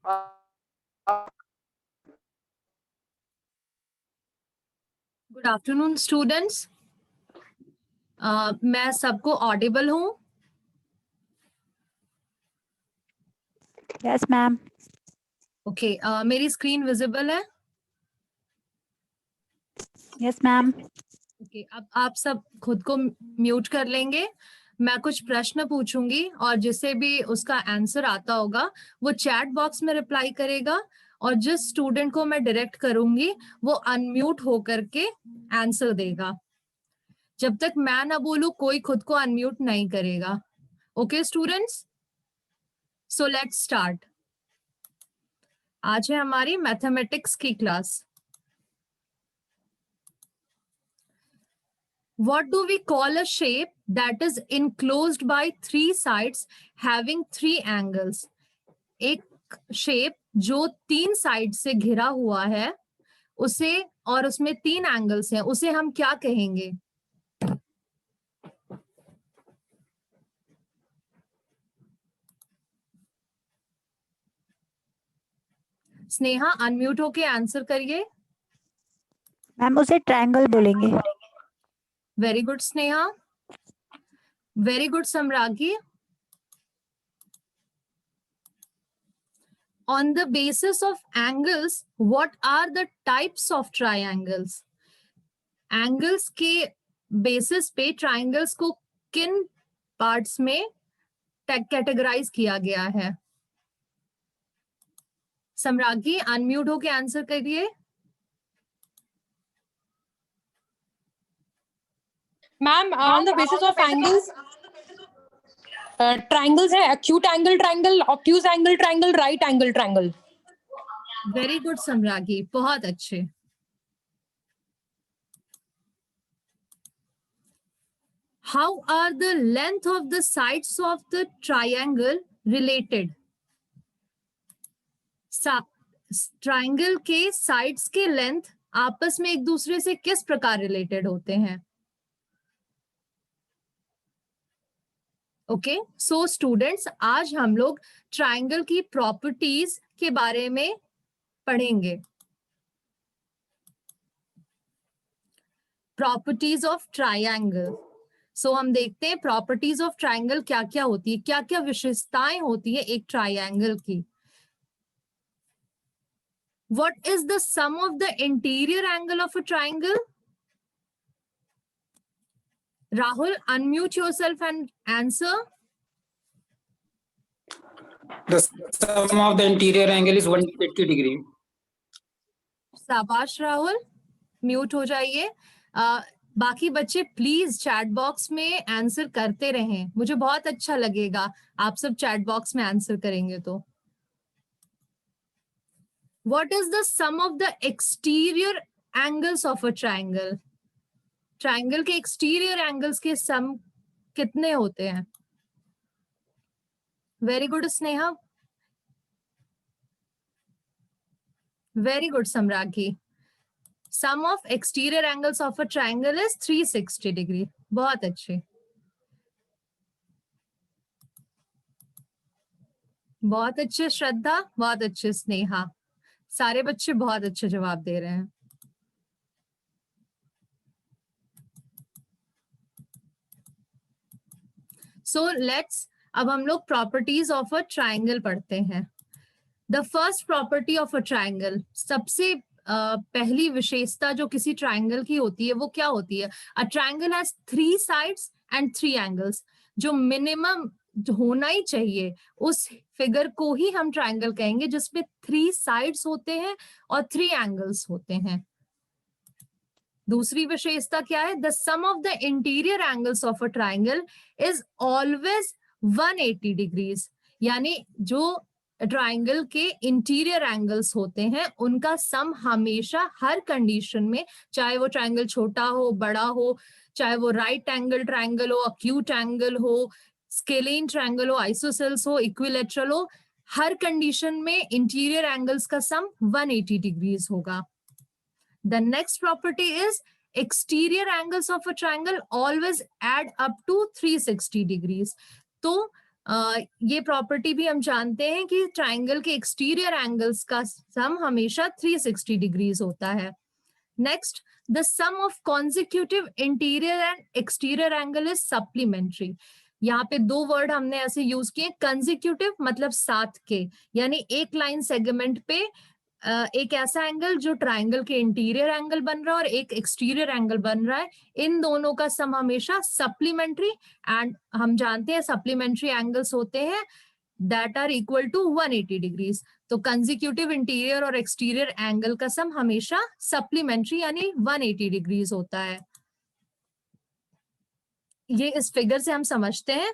Good afternoon students. मैं सबको Audible हूँ? Yes ma'am. ओके, मेरी स्क्रीन विजिबल है? Yes ma'am. ओके, अब आप सब खुद को म्यूट कर लेंगे। मैं कुछ प्रश्न पूछूंगी और जिसे भी उसका आंसर आता होगा वो चैट बॉक्स में रिप्लाई करेगा, और जिस स्टूडेंट को मैं डायरेक्ट करूंगी वो अनम्यूट होकर के आंसर देगा। जब तक मैं ना बोलूं कोई खुद को अनम्यूट नहीं करेगा। Okay students, so let's start. आज है हमारी मैथमेटिक्स की class. What do we call a shape that is enclosed by three sides having three angles? एक शेप जो तीन साइड से घिरा हुआ है उसे, और उसमें तीन एंगल्स हैं, उसे हम क्या कहेंगे? स्नेहा अनम्यूट होके आंसर करिए। मैम उसे ट्रायंगल बोलेंगे। Very good Sneha, very good Samragi. On the basis of angles, what are the types of triangles? Angles के बेसिस पे ट्राइंगल्स को किन पार्ट्स में कैटेगराइज किया गया है? सम्रागी अनम्यूट होके आंसर करिए। Ma'am on the basis of angles, triangles है acute angle triangle, obtuse angle triangle, right angle triangle. Very good Samragi, बहुत अच्छे। How are the length of the sides of the triangle related? Triangle के sides के length आपस में एक दूसरे से किस प्रकार रिलेटेड होते हैं? ओके, सो स्टूडेंट्स, आज हम लोग ट्राइंगल की प्रॉपर्टीज के बारे में पढ़ेंगे। Properties of triangle. सो हम देखते हैं प्रॉपर्टीज ऑफ ट्राइंगल क्या क्या होती है, क्या क्या विशेषताएं होती है एक ट्राइंगल की। What is the sum of the interior angle of a triangle? Rahul, unmute yourself and answer. The sum of the interior angle is 180 degree. शाबाश राहुल, म्यूट हो जाइए। बाकी बच्चे प्लीज चैट बॉक्स में आंसर करते रहें, मुझे बहुत अच्छा लगेगा आप सब चैट बॉक्स में आंसर करेंगे तो। What is the sum of the exterior angles of a triangle? Triangle के एक्सटीरियर एंगल्स के सम कितने होते हैं? Very good Sneha, very good Samragi. Sum of exterior angles of a triangle is 360 degree. बहुत अच्छे, बहुत अच्छे श्रद्धा, बहुत अच्छे स्नेहा। सारे बच्चे बहुत अच्छे जवाब दे रहे हैं। सो लेट्स, अब हम लोग प्रॉपर्टीज ऑफ अ ट्राइंगल पढ़ते हैं। The first property of a triangle, सबसे पहली विशेषता जो किसी ट्राइंगल की होती है वो क्या होती है? A triangle has three sides and three angles. जो मिनिमम होना ही चाहिए उस फिगर को ही हम ट्राइंगल कहेंगे जिसमें थ्री साइड्स होते हैं और थ्री एंगल्स होते हैं। दूसरी विशेषता क्या है? The sum of the interior angles of a triangle is always 180 degrees. यानी जो ट्राइंगल के इंटीरियर एंगल्स होते हैं उनका सम हमेशा हर कंडीशन में, चाहे वो ट्राइंगल छोटा हो बड़ा हो, चाहे वो राइट एंगल ट्राइंगल हो, अक्यूट एंगल हो, स्केलेन ट्राइंगल हो, आइसोसेल्स हो, इक्विलेटरल हो, हर कंडीशन में इंटीरियर एंगल्स का सम 180 डिग्रीज होगा। The next property is exterior angles of a triangle always add up to 360 degrees. तो ये प्रॉपर्टी भी हम जानते हैं कि ट्राइंगल के एक्सटीरियर एंगल्स का सम हमेशा 360 डिग्रीज होता है। Next, the sum of consecutive interior and exterior angle is supplementary. यहाँ पे दो वर्ड हमने ऐसे यूज किए, कंजिक्यूटिव मतलब साथ के, यानी एक लाइन सेगमेंट पे एक ऐसा एंगल जो ट्राइंगल के इंटीरियर एंगल बन रहा है और एक एक्सटीरियर एंगल बन रहा है, इन दोनों का सम हमेशा सप्लीमेंट्री, एंड हम जानते हैं सप्लीमेंट्री एंगल्स होते हैं that are equal to 180 degrees. तो कंजिक्यूटिव इंटीरियर और एक्सटीरियर एंगल का सम हमेशा सप्लीमेंट्री यानी 180 डिग्रीज होता है। ये इस फिगर से हम समझते हैं।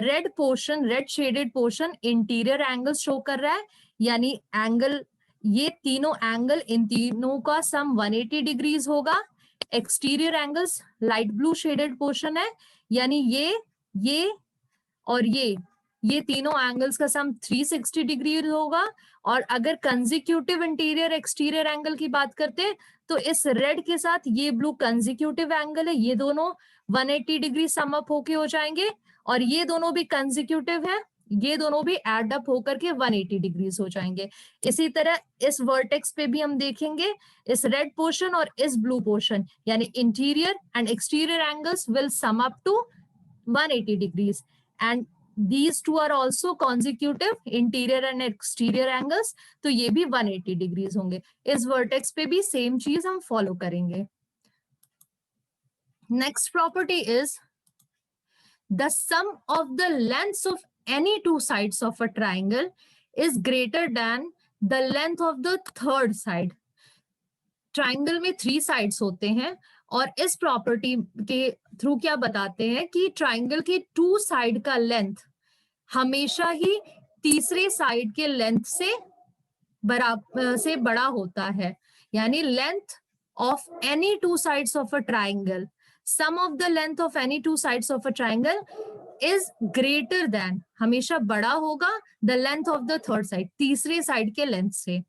Red portion, red shaded portion interior angle show कर रहा है, यानी एंगल, ये तीनों एंगल, इन तीनों का सम 180 डिग्रीज होगा। Exterior angles light blue shaded portion है, यानी ये और ये तीनों एंगल्स का सम 360 डिग्री होगा। और अगर कंजिक्यूटिव इंटीरियर एक्सटीरियर एंगल की बात करते हैं तो इस रेड के साथ ये ब्लू कंजिक्यूटिव एंगल है, ये दोनों 180 डिग्री सम अप होके हो जाएंगे, और ये दोनों भी कंजिक्यूटिव है, ये दोनों भी एड अप होकर के 180 डिग्रीज हो जाएंगे। इसी तरह इस वर्टेक्स पे भी हम देखेंगे, इस रेड पोर्शन और इस ब्लू पोर्शन, यानी interior and exterior angles will sum up to 180 degrees, and these two are also consecutive interior and exterior angles, तो ये भी 180 डिग्रीज होंगे। इस वर्टेक्स पे भी सेम चीज हम फॉलो करेंगे। Next property is the sum of the lengths of any two sides of a triangle is greater than the length of the third side. Triangle में 3 साइड्स होते हैं, और इस प्रॉपर्टी के थ्रू क्या बताते हैं कि ट्राइंगल के 2 साइड का लेंथ हमेशा ही तीसरे साइड के लेंथ से बड़ा होता है, यानी length of any 2 sides of a triangle, sum of the length of any 2 sides of a triangle is greater than, हमेशा बड़ा होगा, the length of the third side, तीसरे साइड के लेंथ से।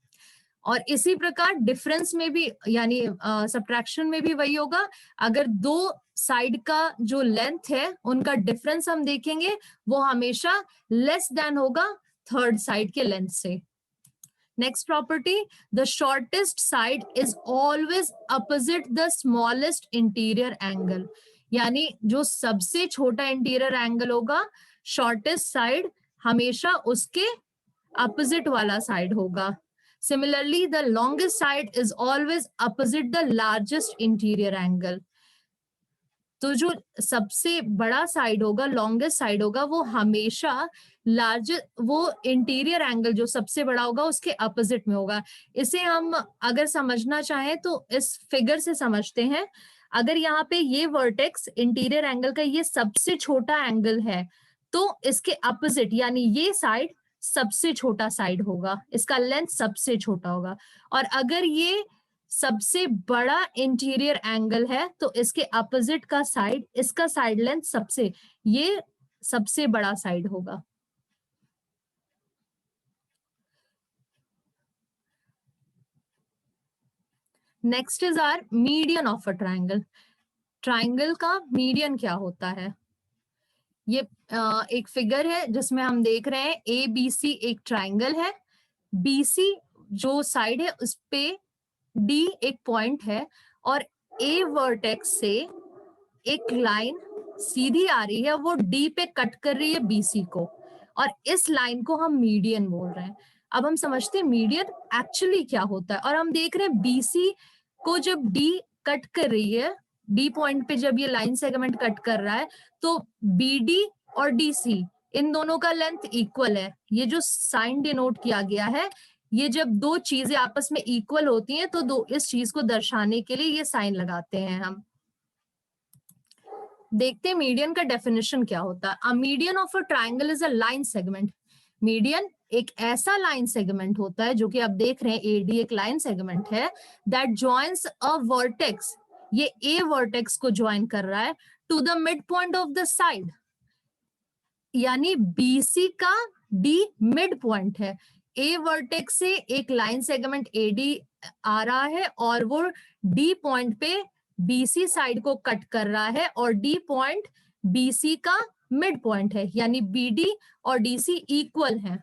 और इसी प्रकार डिफरेंस में भी, यानी सब्ट्रैक्शन में भी वही होगा। अगर 2 साइड का जो लेंथ है उनका डिफरेंस हम देखेंगे, वो हमेशा लेस देन होगा थर्ड साइड के लेंथ से। Next property, the shortest side is always opposite the smallest interior angle, यानी जो सबसे छोटा इंटीरियर एंगल होगा, शॉर्टेस्ट साइड हमेशा उसके अपोजिट वाला साइड होगा। Similarly, the longest side is always opposite the largest interior angle. तो जो सबसे बड़ा साइड होगा, लॉन्गेस्ट साइड होगा, वो हमेशा वो इंटीरियर एंगल जो सबसे बड़ा होगा उसके अपोजिट में होगा। इसे हम अगर समझना चाहें तो इस फिगर से समझते हैं। अगर यहाँ पे ये वर्टेक्स इंटीरियर एंगल का ये सबसे छोटा एंगल है, तो इसके अपोजिट यानी ये साइड सबसे छोटा साइड होगा, इसका लेंथ सबसे छोटा होगा। और अगर ये सबसे बड़ा इंटीरियर एंगल है तो इसके अपोजिट का साइड, इसका साइड लेंथ ये सबसे बड़ा साइड होगा। Next is are median of a triangle. Triangle का मीडियन क्या होता है? ये एक फिगर है जिसमें हम देख रहे हैं ABC एक ट्राइंगल है, BC जो साइड है उस पे D एक पॉइंट है, और A वर्टेक्स से एक लाइन सीधी आ रही है, वो D पे कट कर रही है BC को, और इस लाइन को हम मीडियन बोल रहे हैं। अब हम समझते हैं मीडियन एक्चुअली क्या होता है, और हम देख रहे हैं BC को जब D कट कर रही है, D पॉइंट पे जब ये लाइन सेगमेंट कट कर रहा है, तो BD और DC इन दोनों का लेंथ इक्वल है। ये जो साइन डिनोट किया गया है, ये जब 2 चीजें आपस में इक्वल होती हैं तो इस चीज को दर्शाने के लिए ये साइन लगाते हैं हम। देखते हैं मीडियन का डेफिनेशन क्या होता है। A median of a triangle is a line segment. Median एक ऐसा लाइन सेगमेंट होता है, जो कि आप देख रहे हैं AD एक लाइन सेगमेंट है, दैट जॉइंस अ वर्टेक्स, ये A वर्टेक्स को ज्वाइन कर रहा है to the midpoint of the side, यानी BC का D मिड पॉइंट है। A वर्टेक्स से एक लाइन सेगमेंट AD आ रहा है और वो D पॉइंट पे BC साइड को कट कर रहा है, और D पॉइंट BC का मिड पॉइंट है, यानी BD और DC इक्वल हैं,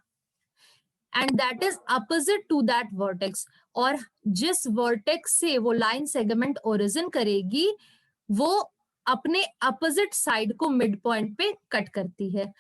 and that is opposite to that vertex. और जिस वर्टेक्स से वो लाइन सेगमेंट ओरिजिन करेगी वो अपने अपोजिट साइड को मिड पॉइंट पे कट करती है।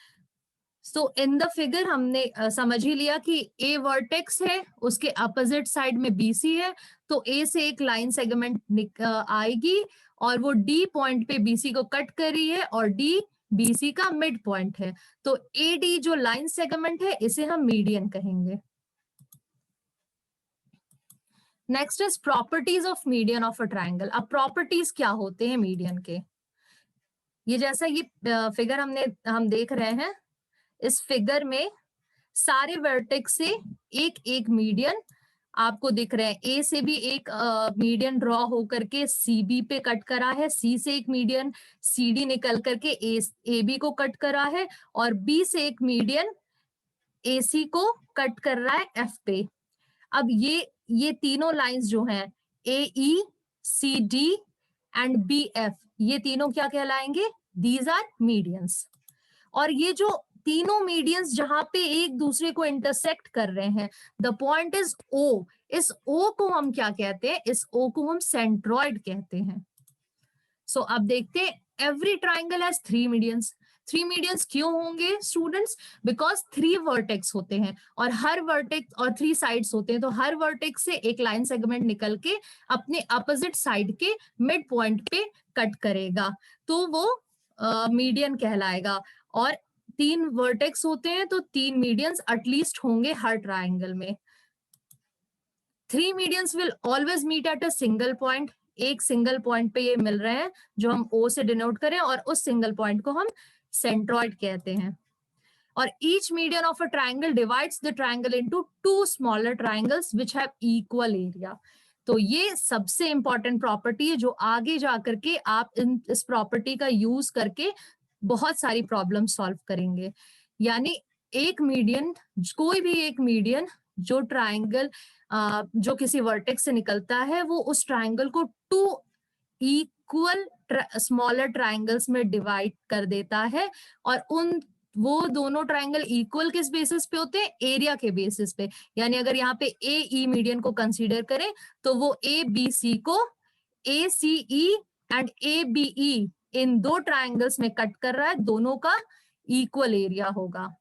सो इन द फिगर हमने समझ ही लिया कि A वर्टेक्स है, उसके अपोजिट साइड में BC है, तो A से एक लाइन सेगमेंट आएगी और वो D पॉइंट पे BC को कट कर रही है और D BC का मिड पॉइंट है, तो AD जो लाइन सेगमेंट है इसे हम मीडियन कहेंगे। Next is properties of median of a triangle. अब प्रॉपर्टीज क्या होते हैं मीडियन के, ये जैसा ये फिगर हम देख रहे हैं, इस फिगर में सारे वर्टेक्स से एक एक मीडियन आपको दिख रहे हैं। ए से भी एक मीडियन ड्रॉ होकर के CB पे कट करा है, C से एक मीडियन CD निकल करके AB को कट करा है, और B से एक मीडियन AC को कट कर रहा है F पे। अब ये तीनों लाइंस जो हैं AE, CD एंड BF, ये तीनों क्या कहलाएंगे? These are medians. और ये जो तीनों मीडियंस जहां पे एक दूसरे को इंटरसेक्ट कर रहे हैं, द पॉइंट इज O। इस O को हम क्या कहते हैं? इस O को हम सेंट्रॉइड कहते हैं। सो अब देखते हैं, every triangle has 3 medians. 3 medians क्यों होंगे स्टूडेंट्स? बिकॉज 3 वर्टेक्स होते हैं और हर वर्टेक्स और 3 साइड्स होते हैं, तो हर वर्टेक्स से एक लाइन सेगमेंट निकल के अपने अपोजिट साइड के मिड पॉइंट पे कट करेगा, तो वो मीडियन कहलाएगा। और 3 वर्टेक्स होते हैं तो 3 मीडियंस एटलीस्ट होंगे हर ट्राइंगल में। 3 medians will always meet at a single point. एक सिंगल पॉइंट पे ये मिल रहे हैं जो हम O से डिनोट करें, और उस सिंगल पॉइंट को हम सेंट्रॉइड कहते हैं। और each median of a triangle divides the triangle into 2 smaller triangles which have equal area. तो ये सबसे इंपॉर्टेंट प्रॉपर्टी है जो आगे जाकर के आप इस प्रॉपर्टी का यूज करके बहुत सारी प्रॉब्लम सॉल्व करेंगे। यानी एक मीडियन, कोई भी एक मीडियन जो ट्राइंगल जो किसी वर्टेक्स से निकलता है, वो उस ट्राइंगल को 2 इक्वल स्मॉलर ट्राइंगल्स में डिवाइड कर देता है। और वो दोनों ट्राइंगल इक्वल किस बेसिस पे होते हैं? एरिया के बेसिस पे। यानी अगर यहाँ पे AE मीडियन को कंसीडर करें तो वो ABC को ACE and ABE in 2 triangles में कट कर रहा है, दोनों का इक्वल एरिया होगा।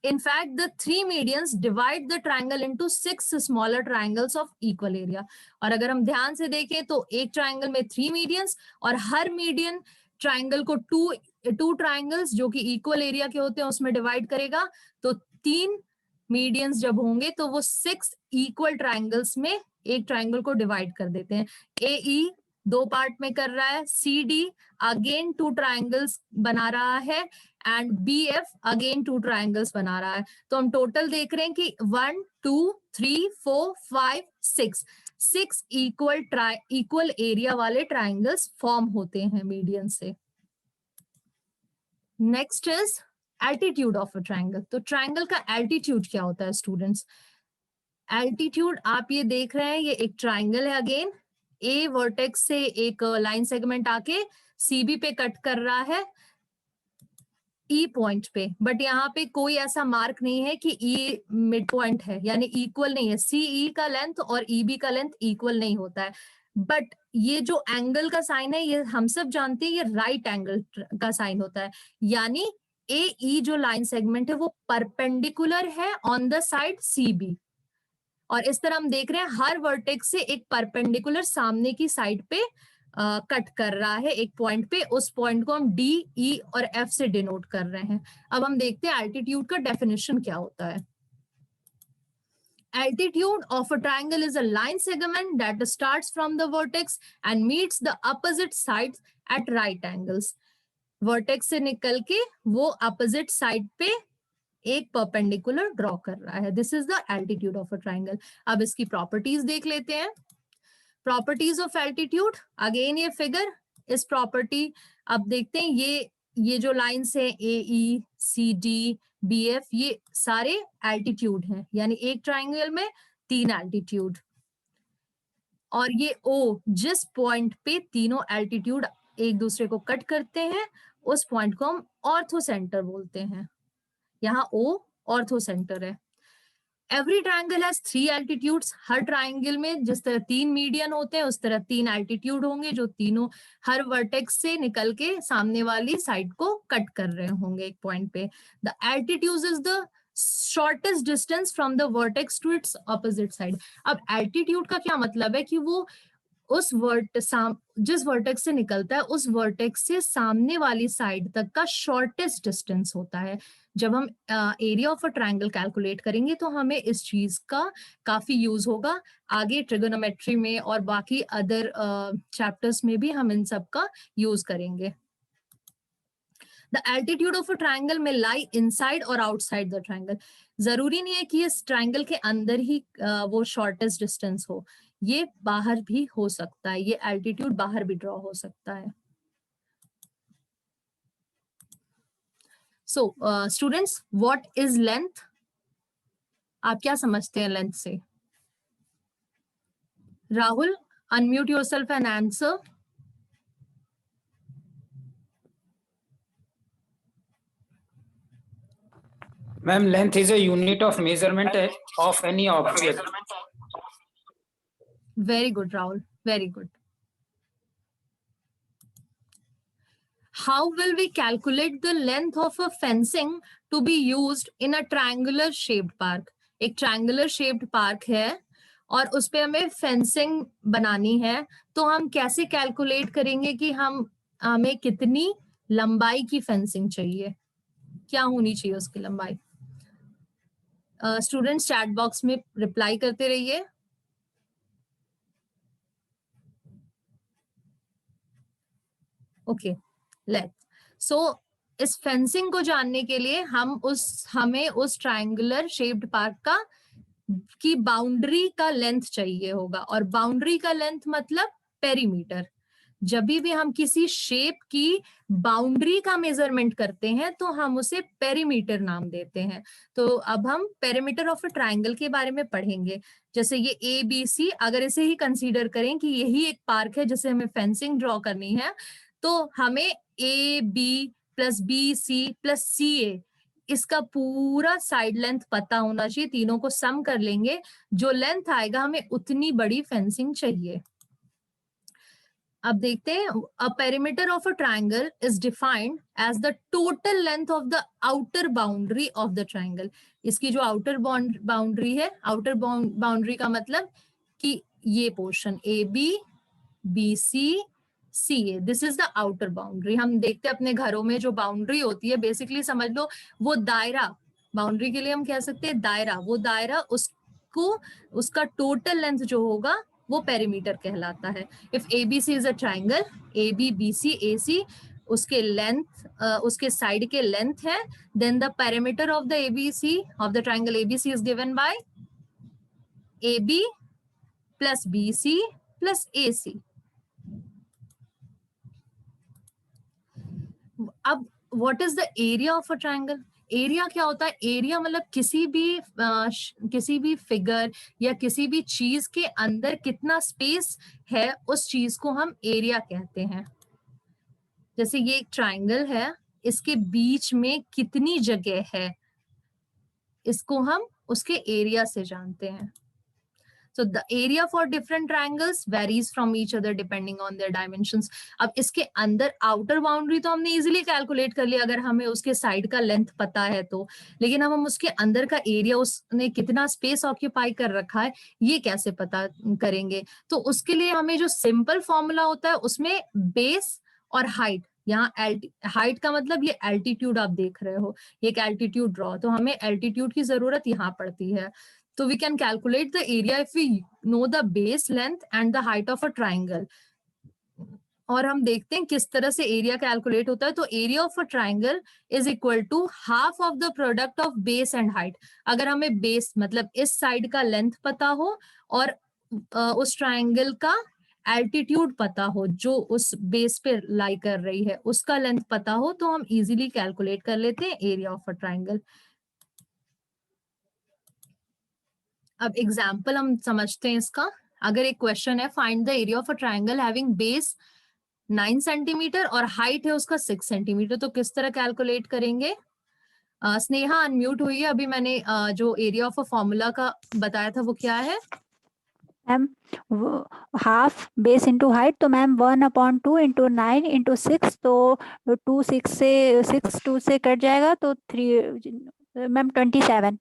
In fact, the 3 medians divide the triangle into 6 smaller triangles of equal area. और अगर हम ध्यान से देखें तो एक ट्राइंगल में 3 medians और हर मीडियन ट्राइंगल को 2 ट्राइंगल्स जो कि इक्वल एरिया के होते हैं उसमें डिवाइड करेगा। तो 3 मीडियंस जब होंगे तो वो 6 इक्वल ट्राइंगल्स में एक ट्राइंगल को डिवाइड कर देते हैं। AE 2 पार्ट में कर रहा है, CD अगेन 2 ट्राइंगल्स बना रहा है, एंड BF अगेन 2 ट्राइंगल्स बना रहा है। तो हम टोटल देख रहे हैं कि 1 2 3 4 5 6 इक्वल एरिया वाले ट्राइंगल्स फॉर्म होते हैं मीडियन से। Next is altitude of a triangle. तो ट्राइंगल का एल्टीट्यूड क्या होता है स्टूडेंट्स? एल्टीट्यूड आप ये देख रहे हैं, ये एक ट्राइंगल है, अगेन A वर्टेक्स से एक लाइन सेगमेंट आके CB पे कट कर रहा है E पॉइंट पे, बट यहाँ पे कोई ऐसा मार्क नहीं है कि E मिड पॉइंट है, यानी इक्वल नहीं है। CE का लेंथ और EB का लेंथ इक्वल नहीं होता है। बट ये जो एंगल का साइन है ये हम सब जानते हैं, ये राइट एंगल का साइन होता है। यानी AE जो लाइन सेगमेंट है वो परपेंडिकुलर है ऑन द साइड CB। और इस तरह हम देख रहे हैं हर वर्टेक्स से एक परपेंडिकुलर सामने की साइड पे कट कर रहा है एक पॉइंट पे। उस पॉइंट को हम D, E और F से डिनोट कर रहे हैं। अब हम देखते हैं एल्टीट्यूड का डेफिनेशन क्या होता है। Altitude of a triangle is a line segment that starts from the vertex and meets the opposite sides at right angles. Vertex से निकल के वो अपोजिट साइड पे एक परपेंडिकुलर ड्रॉ कर रहा है। This is the altitude of a triangle. अब इसकी प्रॉपर्टीज देख लेते हैं। प्रॉपर्टीज ऑफ एल्टीट्यूड, अगेन ये फिगर, इस प्रॉपर्टी अब देखते हैं, ये जो लाइंस है AE, CD, BF, ये सारे एल्टीट्यूड हैं, यानी एक ट्राइंगल में 3 एल्टीट्यूड। और ये O जिस पॉइंट पे तीनों एल्टीट्यूड एक दूसरे को कट करते हैं उस पॉइंट को हम ऑर्थो सेंटर बोलते हैं। यहाँ O ऑर्थो सेंटर है। Every triangle has 3 altitudes. Her triangle में जिस तरह 3 मीडियन होते हैं उस तरह 3 एल्टीट्यूड होंगे, जो तीनों हर वर्टेक्स से निकल के सामने वाली साइड को कट कर रहे होंगे एक पॉइंट पे। The altitude is the shortest distance from the vertex to its opposite side. अब एल्टीट्यूड का क्या मतलब है कि वो उस जिस वर्टेक्स से निकलता है उस वर्टेक्स से सामने वाली साइड तक का शॉर्टेस्ट डिस्टेंस होता है। जब हम area of a triangle calculate करेंगे तो हमें इस चीज का काफी यूज होगा। आगे ट्रिगोनोमेट्री में और बाकी अदर चैप्टर्स में भी हम इन सब का यूज करेंगे। The altitude of a triangle में लाई इनसाइड और आउटसाइड द ट्रायंगल। जरूरी नहीं है कि इस ट्रायंगल के अंदर ही वो शॉर्टेस्ट डिस्टेंस हो, ये बाहर भी हो सकता है, ये एल्टीट्यूड बाहर भी ड्रॉ हो सकता है। So students, what is length? आप क्या समझते हैं लेंथ से? Rahul, unmute yourself and answer. Ma'am, length is a unit of measurement of any object. Very good, Rahul. Very good. How will we calculate the length of a fencing to be used in a triangular shaped park? एक triangular shaped park है और उस पे हमें fencing बनानी है, तो हम कैसे कैलकुलेट करेंगे कि हमें कितनी लंबाई की फेंसिंग चाहिए, क्या होनी चाहिए उसकी लंबाई? स्टूडेंट्स चैट बॉक्स में रिप्लाई करते रहिए। ओके, सो इस फेंसिंग को जानने के लिए हमें उस ट्रायंगुलर शेप्ड पार्क की बाउंड्री का लेंथ चाहिए होगा, और बाउंड्री का लेंथ मतलब पेरीमीटर। जब भी हम किसी शेप की बाउंड्री का मेजरमेंट करते हैं तो हम उसे पेरीमीटर नाम देते हैं। तो अब हम पेरीमीटर ऑफ अ ट्रायंगल के बारे में पढ़ेंगे। जैसे ये ABC, अगर इसे ही कंसीडर करें कि यही एक पार्क है जिसे हमें फेंसिंग ड्रॉ करनी है, तो हमें AB plus BC plus CA इसका पूरा साइड लेंथ पता होना चाहिए। तीनों को सम कर लेंगे, जो लेंथ आएगा हमें उतनी बड़ी फेंसिंग चाहिए। अब देखते हैं, a perimeter of a triangle is defined as the total length of the outer boundary of the triangle. इसकी जो आउटर बाउंड्री है, आउटर बाउंड्री का मतलब कि ये portion AB BC CA, this is the outer boundary. हम देखते हैं अपने घरों में जो बाउंड्री होती है, बेसिकली समझ लो वो दायरा, बाउंड्री के लिए हम कह सकते हैं दायरा, वो दायरा उसका टोटल लेंथ जो होगा वो पेरीमीटर कहलाता है। If ABC is a triangle, AB BC AC उसके लेंथ, उसके साइड के लेंथ है, then the perimeter of the ABC of the triangle ABC is given by AB plus BC plus AC। अब what is the area of a triangle? Area क्या होता है? Area मतलब किसी भी फिगर या किसी भी चीज के अंदर कितना स्पेस है, उस चीज को हम एरिया कहते हैं। जैसे ये एक ट्रायंगल है, इसके बीच में कितनी जगह है, इसको हम उसके एरिया से जानते हैं। So the area for different triangles varies from each other depending on their dimensions. अब इसके अंदर outer boundary तो हमने easily calculate कर लिया अगर हमें उसके side का length पता है तो, लेकिन अब हम उसके अंदर का area, उसने कितना space occupy कर रखा है, ये कैसे पता करेंगे? तो उसके लिए हमें जो simple formula होता है उसमें base और height, यहाँ हाइट का मतलब ये एल्टीट्यूड आप देख रहे हो, एक एल्टीट्यूड ड्रॉ, तो हमें एल्टीट्यूड की जरूरत यहाँ पड़ती है। So we can calculate the area if we know the base length and the height of a triangle. और हम देखते हैं किस तरह से एरिया कैलकुलेट होता है। तो area of a triangle is equal to half of the product of base and height. अगर हमें बेस मतलब इस साइड का लेंथ पता हो और उस ट्रायंगल का एल्टीट्यूड पता हो जो उस बेस पे लाई कर रही है, उसका लेंथ पता हो, तो हम इजीली कैलकुलेट कर लेते हैं एरिया ऑफ अ ट्रायंगल। अब एग्जाम्पल हम समझते हैं इसका। अगर एक क्वेश्चन है, find the area of a triangle having base 9 centimetre और हाइट है उसका 6 सेंटीमीटर। तो किस तरह कैलकुलेट करेंगे? स्नेहा अनम्यूट हुई है। अभी मैंने जो एरिया ऑफ अ फॉर्मूला का बताया था वो क्या है? Ma'am half base into height, तो मैम 1/2 इंटू 9 इंटू 6, तो 2 6 से 6 2 से कट जाएगा तो 3 ma'am 27।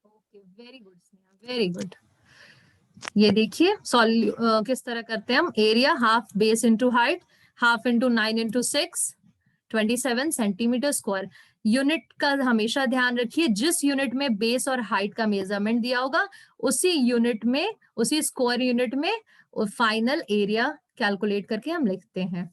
Okay, very good Sneha, very good. ये देखिए किस तरह करते हैं हम। Area half base into height, half into 9 into 6, 27 centimetre square. Unit का हमेशा ध्यान रखिए, जिस यूनिट में बेस और हाइट का मेजरमेंट दिया होगा उसी यूनिट में, उसी स्क्वायर यूनिट में फाइनल एरिया कैलकुलेट करके हम लिखते हैं।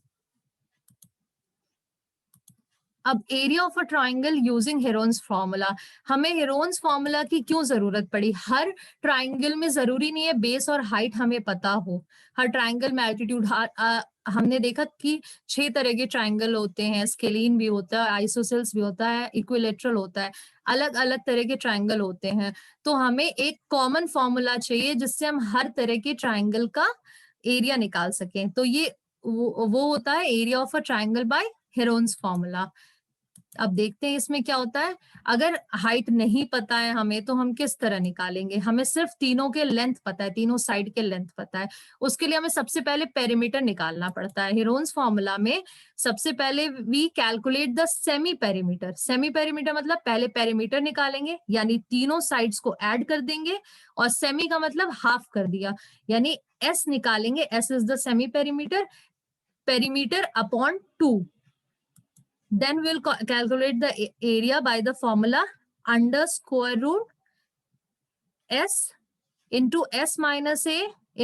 अब area of a triangle using Heron's formula. हमें हेरोन्स फॉर्मूला की क्यों जरूरत पड़ी? हर ट्राइंगल में जरूरी नहीं है बेस और हाइट हमें पता हो। हर ट्राइंगल में एल्टीट्यूड, हमने देखा कि 6 तरह के ट्राइंगल होते हैं, स्केलीन भी होता है, आइसोसेल्स भी होता है, इक्विलेटरल होता है, अलग अलग तरह के ट्राइंगल होते हैं। तो हमें एक कॉमन फॉर्मूला चाहिए जिससे हम हर तरह के ट्राइंगल का एरिया निकाल सकें। तो ये वो होता है area of a triangle by Heron's formula. अब देखते हैं इसमें क्या होता है। अगर हाइट नहीं पता है हमें तो हम किस तरह निकालेंगे? हमें सिर्फ तीनों के लेंथ पता है, तीनों साइड के लेंथ पता है। उसके लिए हमें सबसे पहले पेरीमीटर निकालना पड़ता है। हेरोन्स फॉर्मूला में सबसे पहले we calculate the semi perimeter. Semi perimeter मतलब पहले पेरीमीटर निकालेंगे, यानी तीनों साइड्स को ऐड कर देंगे, और सेमी का मतलब हाफ कर दिया, यानी एस निकालेंगे। S is the semi perimeter, perimeter upon 2। Then we'll calculate the area by the formula under square root s into s minus a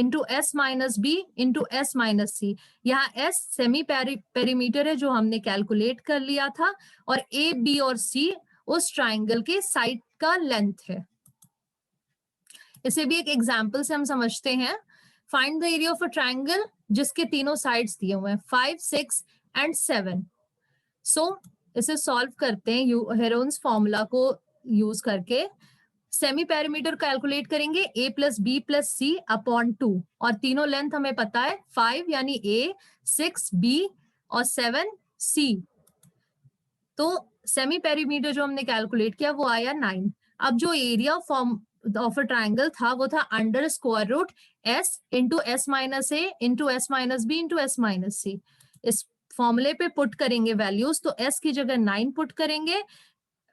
into s minus b into s minus c। यहाँ s semi perimeter है जो हमने calculate कर लिया था, और a b और c उस ट्राइंगल के साइड का लेंथ है। इसे भी एक एग्जाम्पल से हम समझते हैं। Find the area of a triangle जिसके तीनों साइड्स दिए हुए हैं 5 6 एंड 7। सो इसे सॉल्व करते हैं हेरोन्स फॉर्मूला को यूज करके। सेमी पेरीमीटर कैलकुलेट करेंगे a plus B plus C upon 2, और तीनों लेंथ हमें पता है 5 यानी a, 6 b और 7 c। तो सेमी पेरीमीटर जो हमने कैलकुलेट किया वो आया 9। अब जो एरिया ऑफ अ ट्राइंगल था वो था under square root s into S minus A into S minus B into S minus C. इस फॉर्मूले पे पुट करेंगे वैल्यूज, तो s की जगह 9 पुट करेंगे,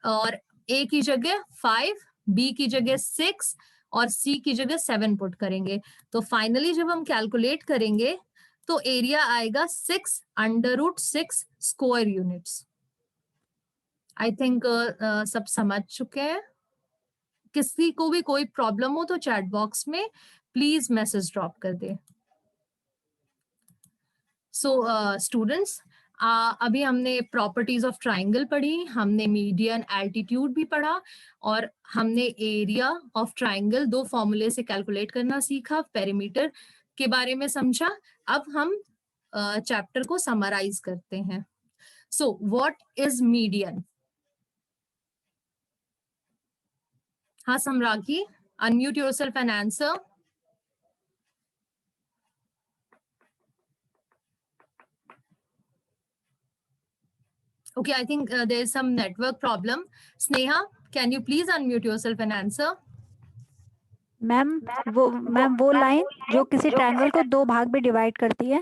और a की जगह 5, b की जगह 6 और c की जगह 7 पुट करेंगे। तो फाइनली जब हम कैलकुलेट करेंगे तो एरिया आएगा 6 under root 6 square units. I think सब समझ चुके हैं। किसी को भी कोई प्रॉब्लम हो तो चैट बॉक्स में प्लीज मैसेज ड्रॉप कर दे। सो स्टूडेंट्स, अभी हमने प्रॉपर्टीज ऑफ ट्राइंगल पढ़ी, हमने मीडियन एल्टीट्यूड भी पढ़ा, और हमने एरिया ऑफ ट्राइंगल 2 फॉर्मूले से कैलकुलेट करना सीखा, पेरीमीटर के बारे में समझा। अब हम चैप्टर को समराइज करते हैं। So what is median? हाँ Samragi, unmute yourself and answer. Okay, I think there is some network problem. Sneha, can you please unmute yourself and answer? Ma'am वो लाइन जो किसी ट्रायंगल को 2 भाग में डिवाइड करती है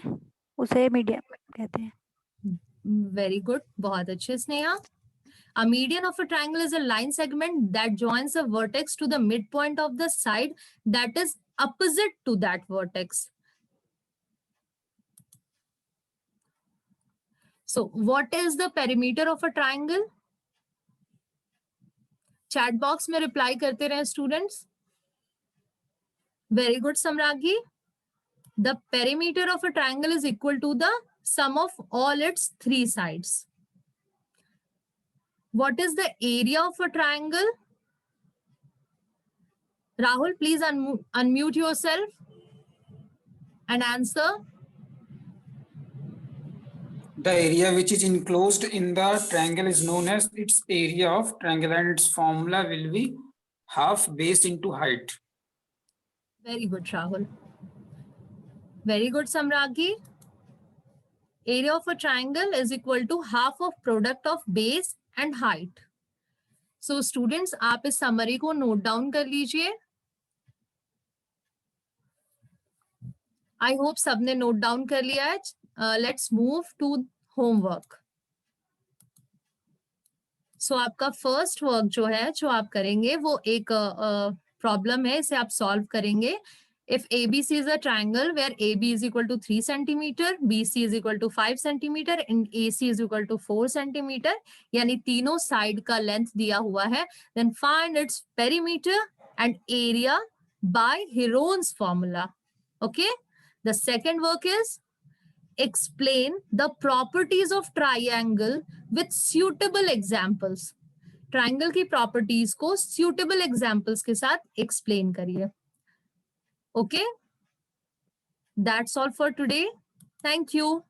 उसे मीडियन कहते हैं। Very good. बहुत अच्छे Sneha. A median of a triangle is a line segment that joins a vertex to the midpoint of the side that is opposite to that vertex. So, what is the perimeter of a triangle? Chat box में reply करते रहे students. Very good, Samragi. The perimeter of a triangle is equal to the sum of all its 3 sides. What is the area of a triangle? Rahul, please unmute yourself and answer. The area which is enclosed in the triangle is known as its area of triangle, and its formula will be half base into height. Very good, Rahul. Very good, Samragi. Area of a triangle is equal to half of product of base and height. So students, आप इस summary को note down कर लीजिए. I hope सबने note down कर लिया है. Let's move to homework. So आपका first work जो है, जो आप करेंगे, वो एक problem है, इसे आप solve करेंगे. If ABC is a triangle where AB is equal to 3 centimeter, BC is equal to 5 centimeter, and AC is equal to 4 centimeter, यानी तीनों side का length दिया हुआ है, then find its perimeter and area by Heron's formula. Okay? The second work is explain the properties of triangle with suitable examples. Triangle की properties को suitable examples के साथ explain करिए. Okay? That's all for today. Thank you.